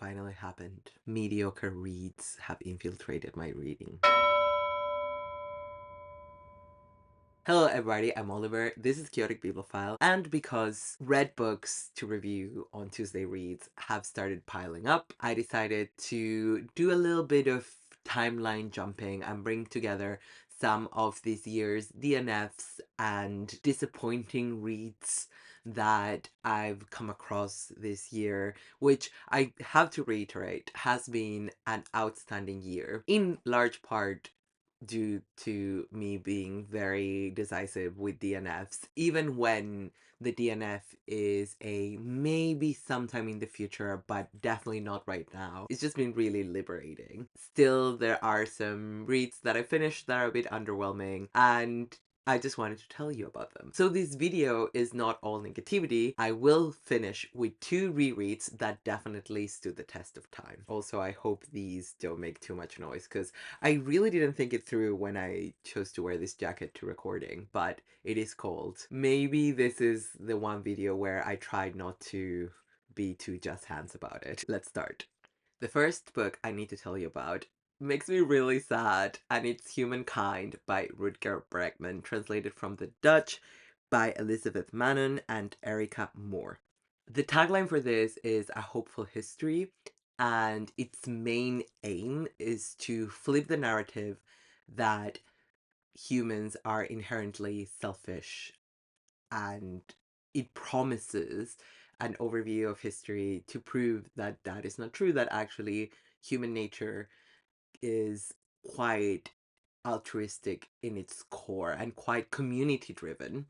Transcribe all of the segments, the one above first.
finally happened. Mediocre reads have infiltrated my reading. Hello everybody, I'm Oliver, this is Chaotic Bibliophile, and because read books to review on Tuesday Reads have started piling up, I decided to do a little bit of timeline jumping and bring together some of this year's DNFs and disappointing reads that I've come across this year, which I have to reiterate has been an outstanding year, in large part due to me being very decisive with DNFs, even when the DNF is a maybe sometime in the future, but definitely not right now. It's just been really liberating. Still, there are some reads that I finished that are a bit underwhelming, and I just wanted to tell you about them. So this video is not all negativity. I will finish with 2 rereads that definitely stood the test of time. Also, I hope these don't make too much noise because I really didn't think it through when I chose to wear this jacket to recording, but it is cold. Maybe this is the one video where I tried not to be too just hands about it. Let's start. The first book I need to tell you about makes me really sad, and it's Humankind by Rutger Bregman, translated from the Dutch by Elizabeth Manon and Erica Moore. The tagline for this is A Hopeful History, and its main aim is to flip the narrative that humans are inherently selfish, and it promises an overview of history to prove that that is not true, that actually human nature is quite altruistic in its core and quite community driven,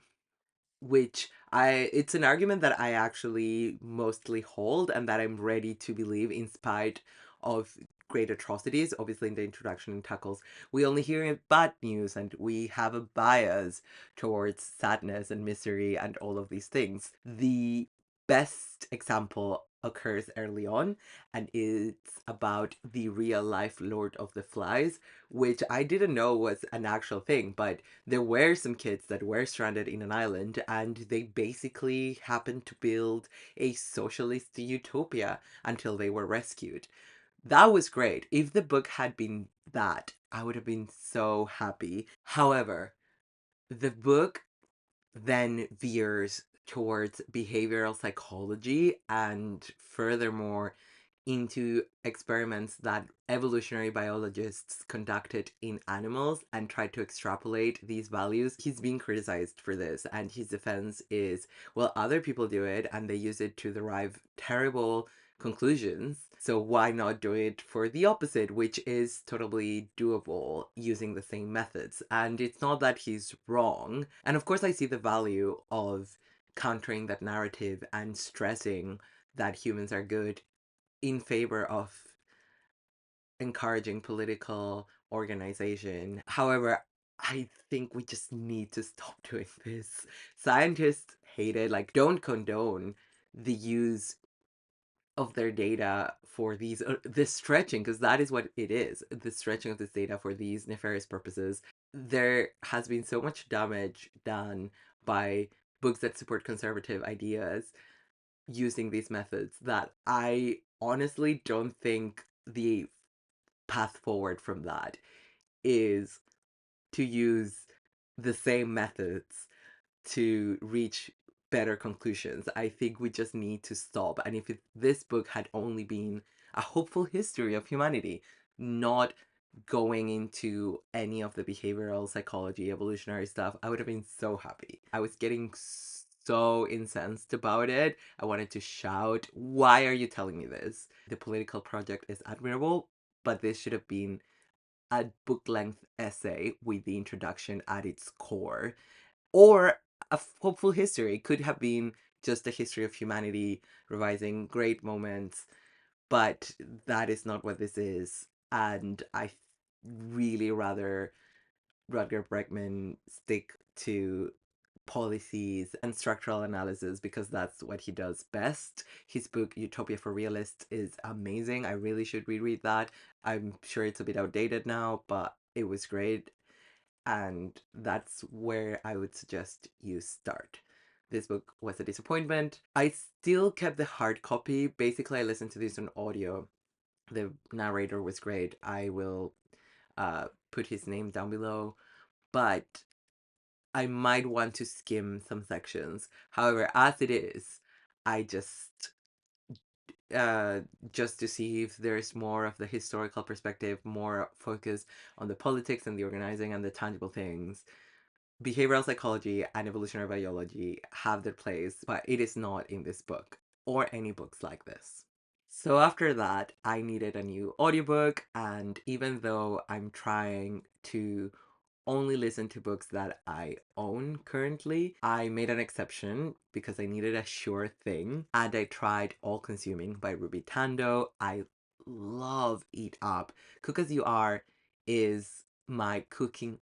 which it's an argument that I actually mostly hold and that I'm ready to believe in spite of great atrocities. Obviously in the introduction it tackles we only hear bad news and we have a bias towards sadness and misery and all of these things. The best example occurs early on, and it's about the real life Lord of the Flies, which I didn't know was an actual thing, but there were some kids that were stranded in an island and they basically happened to build a socialist utopia until they were rescued. That was great. If the book had been that, I would have been so happy. However, the book then veers towards behavioral psychology and furthermore into experiments that evolutionary biologists conducted in animals and tried to extrapolate these values. He's being criticized for this, and his defense is, well, other people do it and they use it to derive terrible conclusions, so why not do it for the opposite, which is totally doable using the same methods. And it's not that he's wrong, and of course I see the value of countering that narrative and stressing that humans are good in favor of encouraging political organization. However, I think we just need to stop doing this. Scientists hate it, like, don't condone the use of their data for these this stretching, because that is what it is, the stretching of this data for these nefarious purposes. There has been so much damage done by books that support conservative ideas using these methods that I honestly don't think the path forward from that is to use the same methods to reach better conclusions. I think we just need to stop. And if this book had only been a hopeful history of humanity, not going into any of the behavioral psychology, evolutionary stuff, I would have been so happy. I was getting so incensed about it. I wanted to shout, why are you telling me this? The political project is admirable, but this should have been a book-length essay with the introduction at its core. Or a hopeful history could have been just a history of humanity, revising great moments, but that is not what this is. And I really rather Rutger Bregman stick to policies and structural analysis because that's what he does best. His book Utopia for Realists is amazing. I really should reread that. I'm sure it's a bit outdated now, but it was great, and that's where I would suggest you start. this book was a disappointment. I still kept the hard copy. Basically, I listened to this on audio. The narrator was great. I will put his name down below, but I might want to skim some sections. However, as it is, I uh, just to see if there's more of the historical perspective, more focus on the politics and the organizing and the tangible things. Behavioral psychology and evolutionary biology have their place, but it is not in this book or any books like this. So after that, I needed a new audiobook, and even though I'm trying to only listen to books that I own currently, I made an exception because I needed a sure thing, and I tried All Consuming by Ruby Tandoh. I love Eat Up. Cook As You Are is my cooking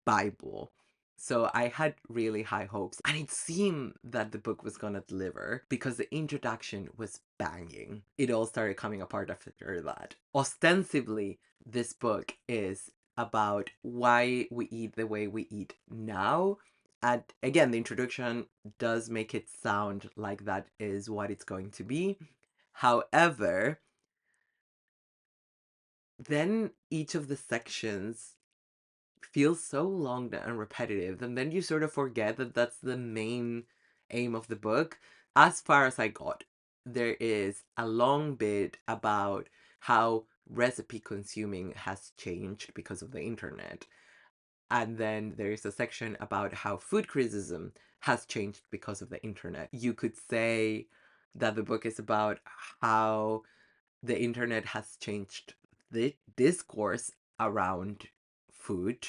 Bible. So I had really high hopes, and it seemed that the book was gonna deliver because the introduction was banging. It all started coming apart after that. Ostensibly, this book is about why we eat the way we eat now. And again, the introduction does make it sound like that is what it's going to be. However, then each of the sections feels so long and repetitive, and then you sort of forget that that's the main aim of the book. As far as I got, there is a long bit about how recipe consuming has changed because of the internet. And then there's a section about how food criticism has changed because of the internet. You could say that the book is about how the internet has changed the discourse around food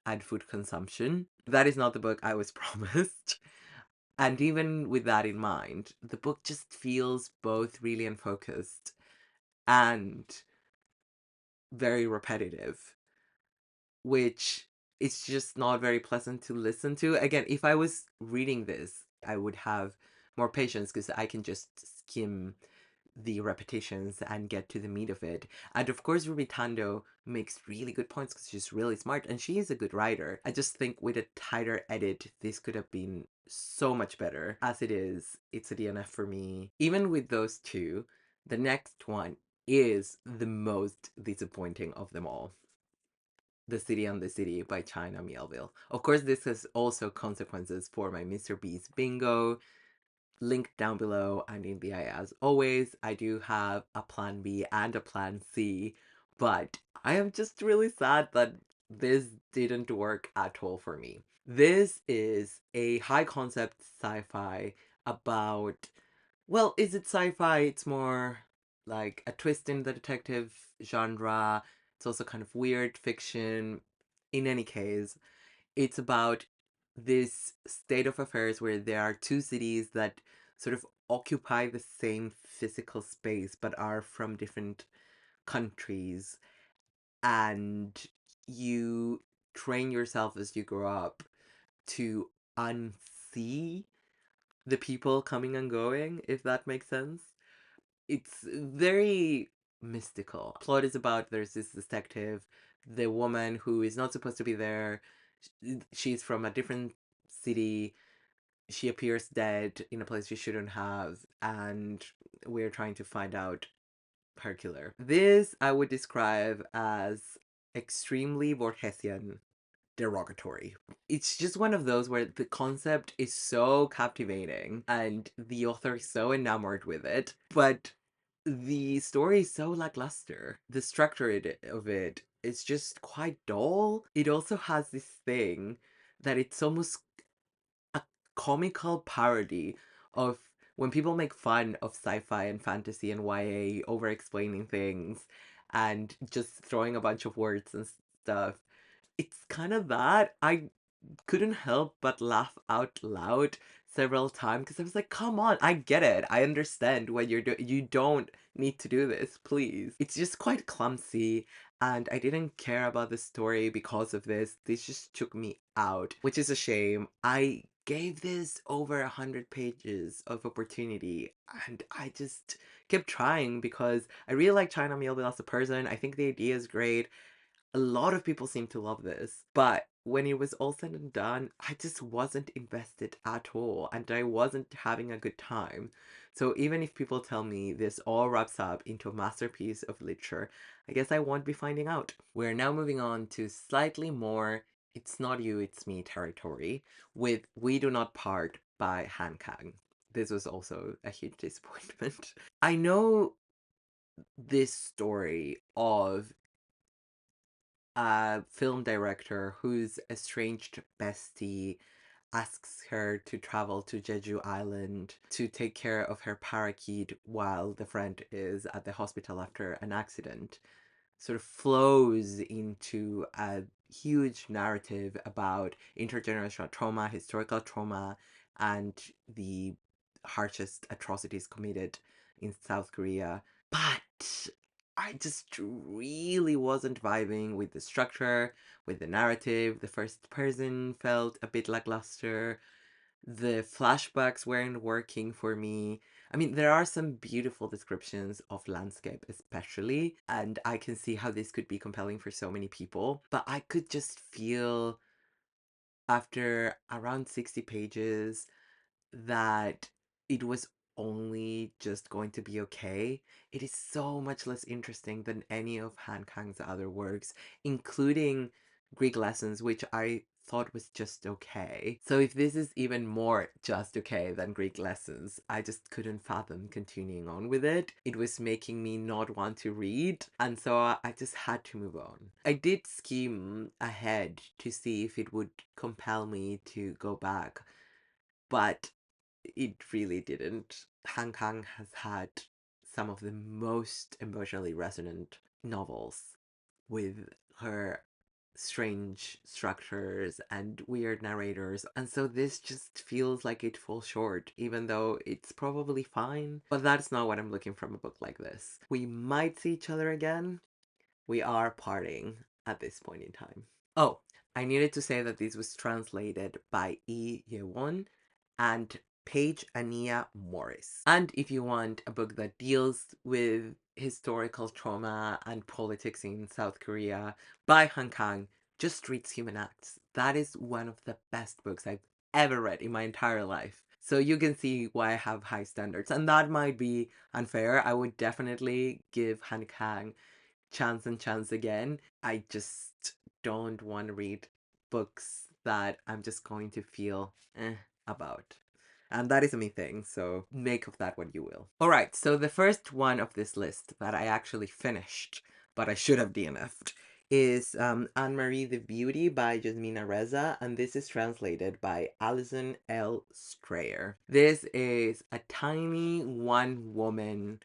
and food consumption. That is not the book I was promised. And even with that in mind, the book just feels both really unfocused and very repetitive, which is just not very pleasant to listen to. Again, if I was reading this, I would have more patience because I can just skim the repetitions and get to the meat of it. And of course, Ruby Tandoh makes really good points because she's really smart and she is a good writer. I just think with a tighter edit, this could have been so much better. As it is, it's a DNF for me. Even with those two, the next one is the most disappointing of them all. The City on the City by China Miélville. Of course, this has also consequences for my Mr. Beast bingo. Linked down below and in the eye as always. I do have a plan B and a plan C, but I am just really sad that this didn't work at all for me. This is a high concept sci-fi about, well, is it sci-fi? It's more like a twist in the detective genre. It's also kind of weird fiction. In any case, it's about this state of affairs where there are two cities that sort of occupy the same physical space but are from different countries, and you train yourself as you grow up to unsee the people coming and going, if that makes sense. It's very mystical. Plot is about there's this detective, the woman who is not supposed to be there. She's from a different city. She appears dead in a place she shouldn't have, and we're trying to find out her killer. This I would describe as extremely Borgesian derogatory. It's just one of those where the concept is so captivating and the author is so enamored with it, but the story is so lackluster. The structure of it is just quite dull. It also has this thing that it's almost a comical parody of when people make fun of sci-fi and fantasy and YA over explaining things and just throwing a bunch of words and stuff. It's kind of that. I couldn't help but laugh out loud several times because I was like, come on, I get it. I understand what you're doing. You don't need to do this, please. It's just quite clumsy, and I didn't care about the story because of this. This just took me out, which is a shame. I gave this over 100 pages of opportunity, and I just kept trying because I really like China Miélville as a person. I think the idea is great. A lot of people seem to love this, but when it was all said and done, I just wasn't invested at all, and I wasn't having a good time. So even if people tell me this all wraps up into a masterpiece of literature, I guess I won't be finding out. We're now moving on to slightly more it's not you, it's me territory with We Do Not Part by Kang. This was also a huge disappointment. I know this story of a film director whose estranged bestie asks her to travel to Jeju Island to take care of her parakeet while the friend is at the hospital after an accident, sort of flows into a huge narrative about intergenerational trauma, historical trauma, and the harshest atrocities committed in South Korea. But I just really wasn't vibing with the structure, with the narrative. The first person felt a bit lackluster. The flashbacks weren't working for me. I mean, there are some beautiful descriptions of landscape, especially, and I can see how this could be compelling for so many people. But I could just feel after around 60 pages that it was only just going to be okay. It is so much less interesting than any of Han Kang's other works, including Greek Lessons, which I thought was just okay. So if this is even more just okay than Greek Lessons, I just couldn't fathom continuing on with it. It was making me not want to read, and so I just had to move on. I did skim ahead to see if it would compel me to go back, but it really didn't. Han Kang has had some of the most emotionally resonant novels with her strange structures and weird narrators, and so this just feels like it falls short, even though it's probably fine. But that's not what I'm looking from a book like this. We might see each other again. We are parting at this point in time. Oh, I needed to say that this was translated by Yaewon and Paige Aniyah Morris. And if you want a book that deals with historical trauma and politics in South Korea by Han Kang, just reads Human Acts. That is one of the best books I've ever read in my entire life. So you can see why I have high standards. And that might be unfair. I would definitely give Han Kang chance and chance again. I just don't want to read books that I'm just going to feel about. And that is a me thing, so make of that what you will. Alright, so the first one of this list that I actually finished, but I should have DNF'd, is Anne-Marie the Beauty by Yasmina Reza, and this is translated by Alison L Strayer. This is a tiny one-woman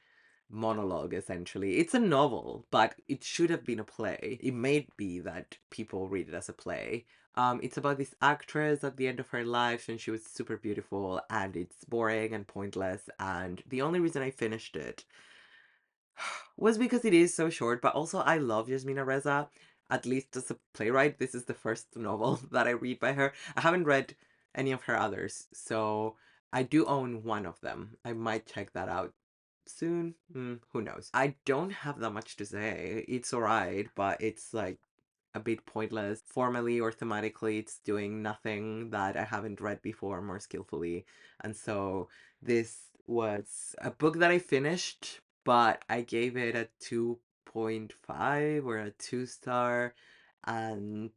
monologue, essentially. It's a novel, but it should have been a play. It may be that people read it as a play. It's about this actress at the end of her life, and she was super beautiful, and it's boring and pointless, and the only reason I finished it was because it is so short, but also I love Yasmina Reza. At least as a playwright, this is the first novel that I read by her. I haven't read any of her others, so I do own one of them. I might check that out soon. Who knows? I don't have that much to say. It's alright, but it's like a bit pointless. Formally or thematically, it's doing nothing that I haven't read before more skillfully. And so this was a book that I finished, but I gave it a 2.5 or a 2 star. And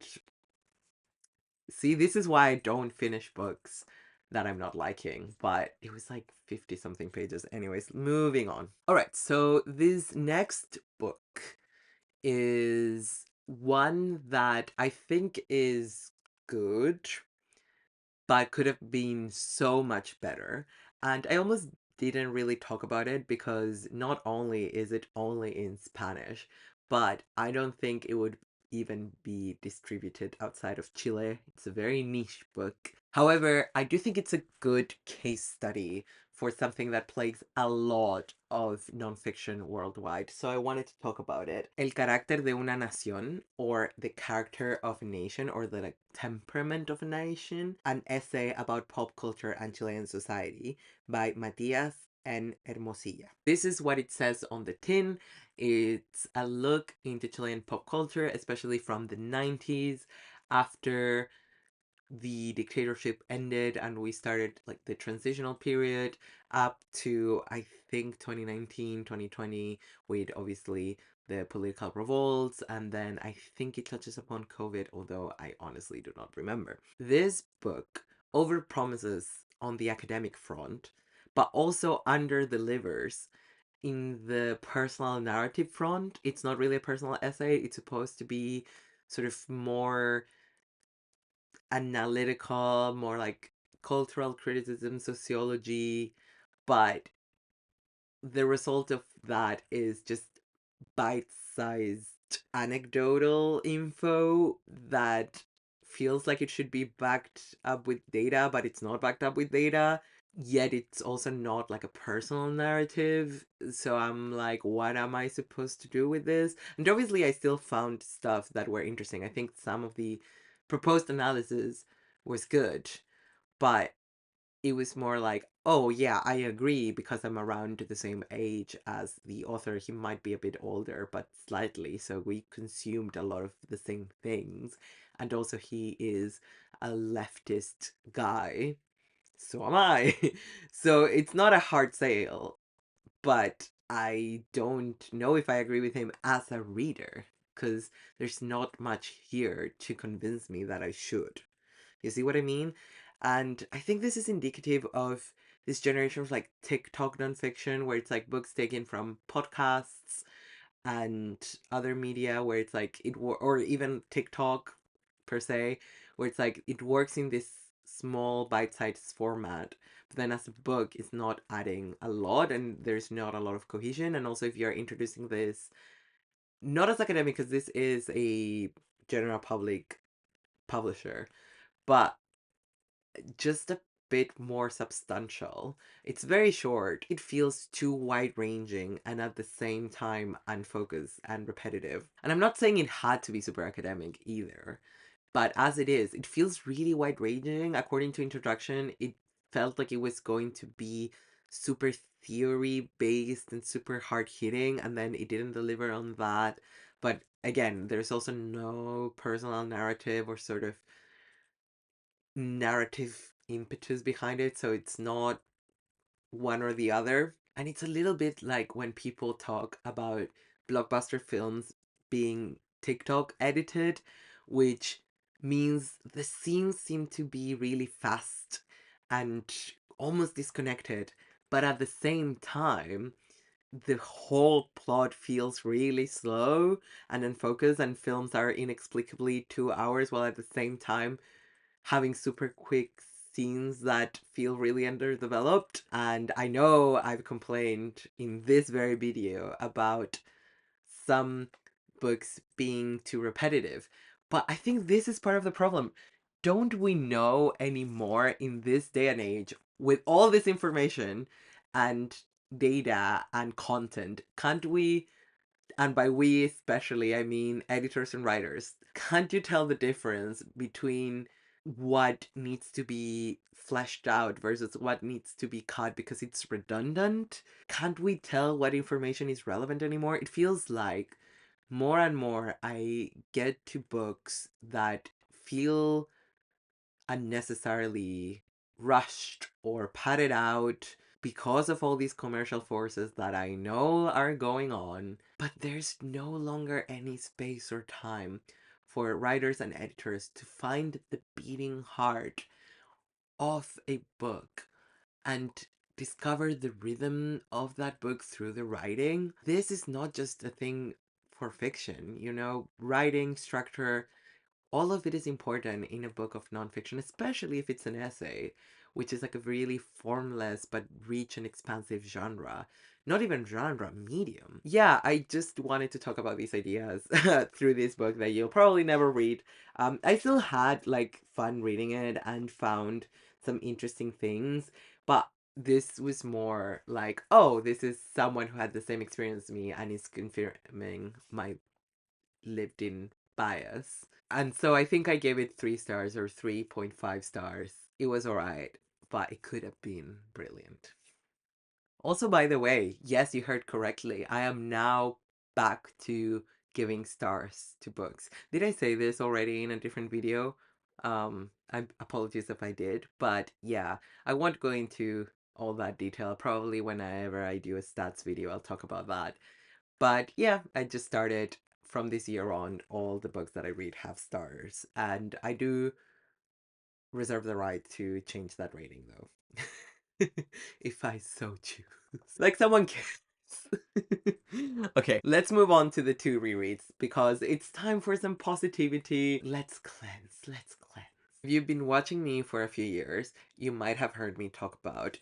see, this is why I don't finish books that I'm not liking, but it was like 50 something pages. Anyways, moving on. All right, so this next book is one that I think is good, but could have been so much better. And I almost didn't really talk about it because not only is it only in Spanish, but I don't think it would even be distributed outside of Chile. It's a very niche book. However, I do think it's a good case study for something that plagues a lot of nonfiction worldwide. So I wanted to talk about it. El Carácter de una Nación, or The Character of a Nation, or the Temperament of a Nation, an essay about pop culture and Chilean society by Matías and Hermosilla. This is what it says on the tin. It's a look into Chilean pop culture, especially from the 90s, after the dictatorship ended and we started like the transitional period up to I think 2019, 2020, with obviously the political revolts, and then I think it touches upon COVID, although I honestly do not remember. This book overpromises on the academic front, but also under delivers in the personal narrative front. It's not really a personal essay, it's supposed to be sort of more analytical, more like cultural criticism, sociology, but the result of that is just bite-sized anecdotal info that feels like it should be backed up with data, but it's not backed up with data. Yet it's also not like a personal narrative. So I'm like, what am I supposed to do with this? And obviously, I still found stuff that were interesting. I think some of the proposed analysis was good, but it was more like, oh yeah, I agree because I'm around the same age as the author. He might be a bit older, but slightly. So we consumed a lot of the same things. And also, he is a leftist guy. So am I. So it's not a hard sale, but I don't know if I agree with him as a reader because there's not much here to convince me that I should. You see what I mean? And I think this is indicative of this generation of like TikTok nonfiction where it's like books taken from podcasts and other media where it's like or even TikTok per se, where it's like it works in this small bite-sized format, but then as a book it's not adding a lot and there's not a lot of cohesion. And also if you're introducing this not as academic, because this is a general public publisher, but just a bit more substantial. It's very short. It feels too wide ranging and at the same time unfocused and repetitive. And I'm not saying it had to be super academic either, but as it is, it feels really wide ranging. According to introduction, it felt like it was going to be super theory based and super hard hitting, and then it didn't deliver on that. But again, there's also no personal narrative or sort of narrative impetus behind it, so it's not one or the other. And it's a little bit like when people talk about blockbuster films being TikTok edited, which means the scenes seem to be really fast and almost disconnected, but at the same time, the whole plot feels really slow and unfocused, and films are inexplicably 2 hours while at the same time having super quick scenes that feel really underdeveloped. And I know I've complained in this very video about some books being too repetitive, but I think this is part of the problem. Don't we know anymore in this day and age with all this information and data and content? Can't we, and by we especially, I mean editors and writers, can't you tell the difference between what needs to be fleshed out versus what needs to be cut because it's redundant? Can't we tell what information is relevant anymore? It feels like more and more I get to books that feel unnecessarily rushed or padded out because of all these commercial forces that I know are going on, but there's no longer any space or time for writers and editors to find the beating heart of a book and discover the rhythm of that book through the writing. This is not just a thing for fiction, writing, structure, all of it is important in a book of nonfiction, especially if it's an essay, which is like a really formless but rich and expansive genre. Not even genre, medium. Yeah, I just wanted to talk about these ideas through this book that you'll probably never read. I still had like fun reading it and found some interesting things, but this was more like, oh, this is someone who had the same experience as me and is confirming my lived in bias. And so I think I gave it 3 stars or 3.5 stars. It was alright, but it could have been brilliant. Also, by the way, yes, you heard correctly. I am now back to giving stars to books. Did I say this already in a different video? Apologies if I did, but yeah, I won't go into all that detail. Probably whenever I do a stats video, I'll talk about that. But yeah, I just started from this year on, all the books that I read have stars, and I do reserve the right to change that rating though. If I so choose. Like someone cares. Okay, let's move on to the two rereads because it's time for some positivity. Let's cleanse, let's cleanse. If you've been watching me for a few years, you might have heard me talk about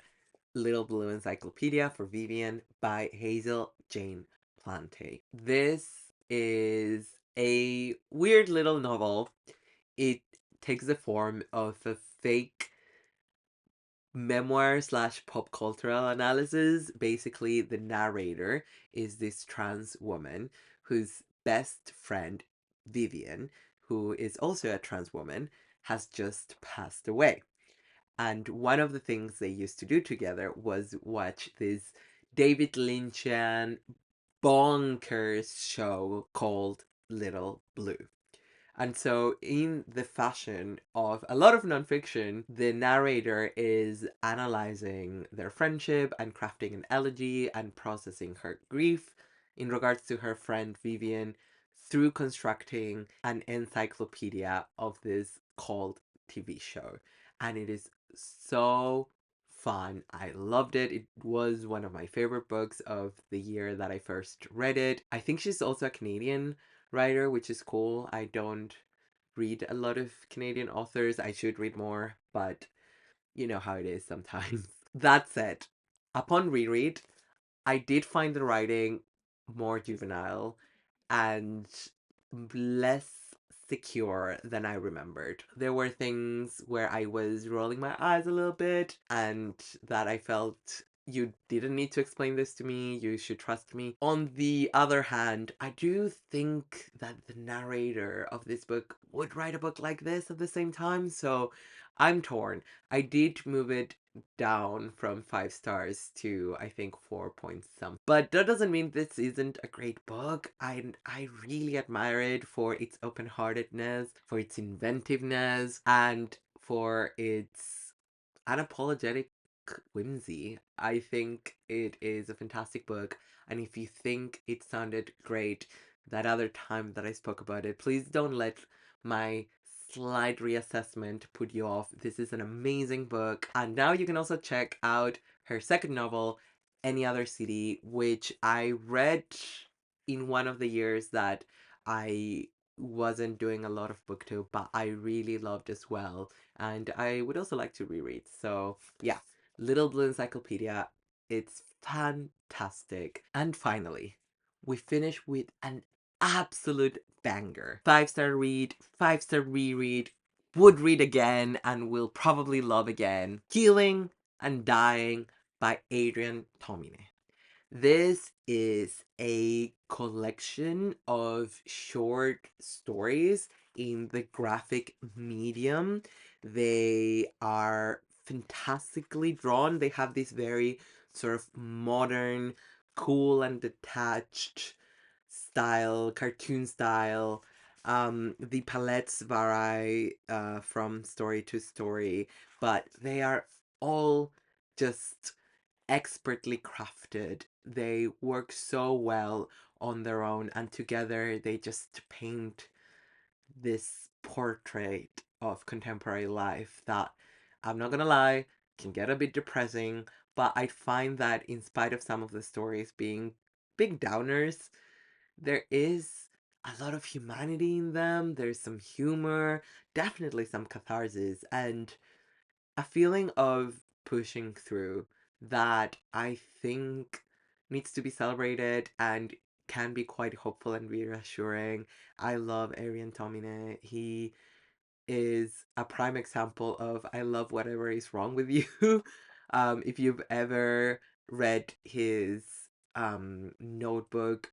Little Blue Encyclopedia for Vivian by Hazel Jane Plante. This is a weird little novel. It takes the form of a fake memoir slash pop cultural analysis. Basically, the narrator is this trans woman whose best friend, Vivian, who is also a trans woman, has just passed away. And one of the things they used to do together was watch this David Lynchian bonkers show called Little Blue. And so, in the fashion of a lot of nonfiction, the narrator is analyzing their friendship and crafting an elegy and processing her grief in regards to her friend Vivian through constructing an encyclopedia of this called TV show. And it is so fun. I loved it. It was one of my favorite books of the year that I first read it. I think she's also a Canadian writer, which is cool. I don't read a lot of Canadian authors. I should read more, but you know how it is sometimes. That said, upon reread, I did find the writing more juvenile and less secure than I remembered. There were things where I was rolling my eyes a little bit and that I felt you didn't need to explain this to me, you should trust me. On the other hand, I do think that the narrator of this book would write a book like this at the same time, so I'm torn. I did move it down from 5 stars to I think 4 point some. But that doesn't mean this isn't a great book. I really admire it for its open-heartedness, for its inventiveness, and for its unapologetic whimsy. I think it is a fantastic book, and if you think it sounded great that other time that I spoke about it, please don't let my slight reassessment put you off. This is an amazing book, and now you can also check out her second novel, Any Other City, which I read in one of the years that I wasn't doing a lot of booktube, but I really loved as well, and I would also like to reread. So yeah, Little Blue Encyclopedia, it's fantastic. And finally, we finish with an absolute banger. 5 star read, 5 star reread, would read again, and will probably love again. Healing and Dying by Adrian Tomine. This is a collection of short stories in the graphic medium. They are fantastically drawn. They have this very sort of modern, cool and detached style, cartoon style. The palettes vary from story to story, but they are all just expertly crafted. They work so well on their own, and together they just paint this portrait of contemporary life that, I'm not gonna lie, can get a bit depressing, but I find that in spite of some of the stories being big downers, there is a lot of humanity in them. There's some humor, definitely some catharsis, and a feeling of pushing through that I think needs to be celebrated and can be quite hopeful and reassuring. I love Arian Tomine. He is a prime example of I love whatever is wrong with you. If you've ever read his notebook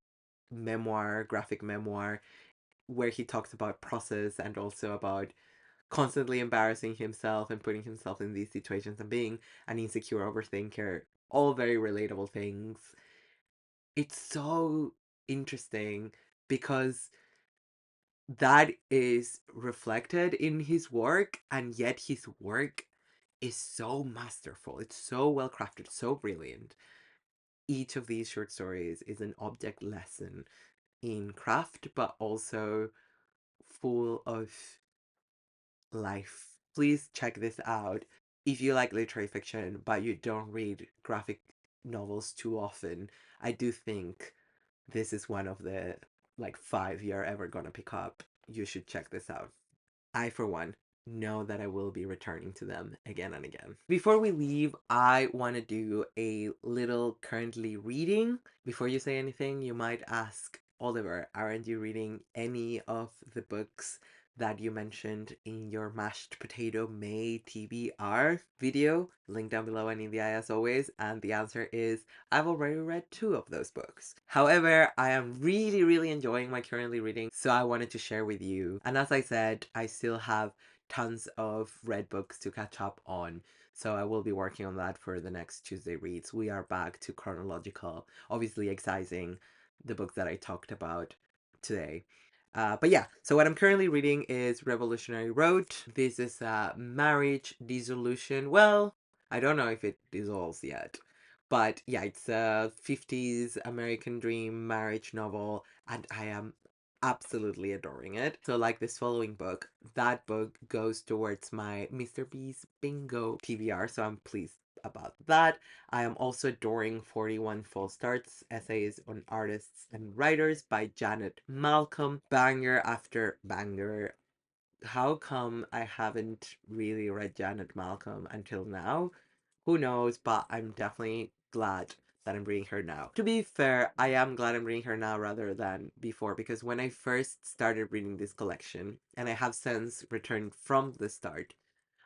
memoir, graphic memoir, where he talks about process and also about constantly embarrassing himself and putting himself in these situations and being an insecure overthinker, all very relatable things. It's so interesting because that is reflected in his work, and yet his work is so masterful. It's so well crafted, so brilliant. Each of these short stories is an object lesson in craft, but also full of life. Please check this out. If you like literary fiction, but you don't read graphic novels too often, I do think this is one of the like 5 you're ever gonna pick up. You should check this out. I, for one, know that I will be returning to them again and again. Before we leave, I want to do a little currently reading. Before you say anything, you might ask, Oliver, aren't you reading any of the books that you mentioned in your mashed potato May TBR video? Link down below and in the eye as always. And the answer is, I've already read 2 of those books. However, I am really enjoying my currently reading, so I wanted to share with you. And as I said, I still have tons of read books to catch up on, so I will be working on that for the next Tuesday reads. We are back to chronological, obviously excising the books that I talked about today. But yeah, so what I'm currently reading is Revolutionary Road. This is a marriage dissolution. Well, I don't know if it dissolves yet. But yeah, it's a 50s American dream marriage novel, and I am absolutely adoring it. So like this following book, that book goes towards my Mr. Beast bingo TBR, so I'm pleased about that. I am also adoring 41 False Starts, Essays on Artists and Writers by Janette Malcolm. Banger after banger. How come I haven't really read Janette Malcolm until now? Who knows, but I'm definitely glad that I'm reading her now. To be fair, I am glad I'm reading her now rather than before, because when I first started reading this collection, and I have since returned from the start,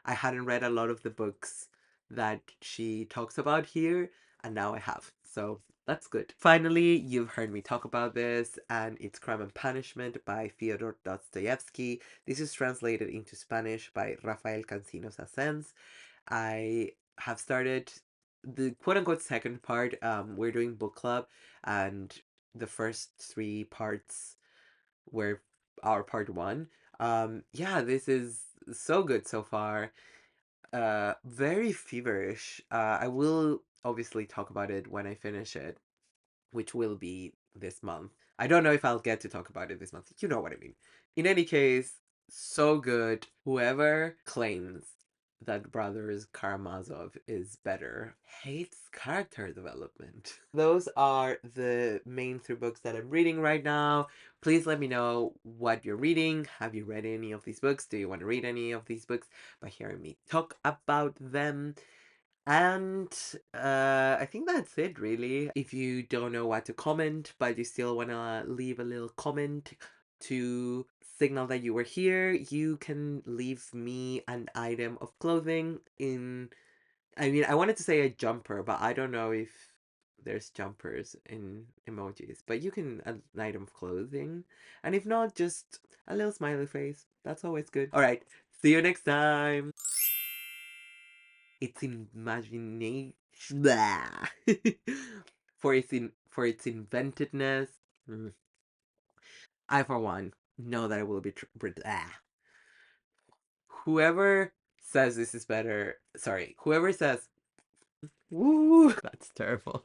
I hadn't read a lot of the books that she talks about here, and now I have. So that's good. Finally, you've heard me talk about this, and it's Crime and Punishment by Fyodor Dostoevsky. This is translated into Spanish by Rafael Cancinos Asens. I have started the quote-unquote second part. We're doing book club, and the first 3 parts were our part 1. Yeah, this is so good so far. Very feverish. I will obviously talk about it when I finish it, which will be this month. I don't know if I'll get to talk about it this month. You know what I mean. In any case, so good. Whoever claims that Brothers Karamazov is better hates character development. Those are the main 3 books that I'm reading right now. Please let me know what you're reading. Have you read any of these books? Do you want to read any of these books by hearing me talk about them? And I think that's it, really. If you don't know what to comment, but you still want to leave a little comment to signal that you were here, you can leave me an item of clothing in... I mean, I wanted to say a jumper, but I don't know if there's jumpers in emojis. But you can... an item of clothing. And if not, just a little smiley face. That's always good. Alright, see you next time! Its imagination for its inventiveness. I for one know that I will be whoever says this is better, sorry, whoever says woo, that's terrible.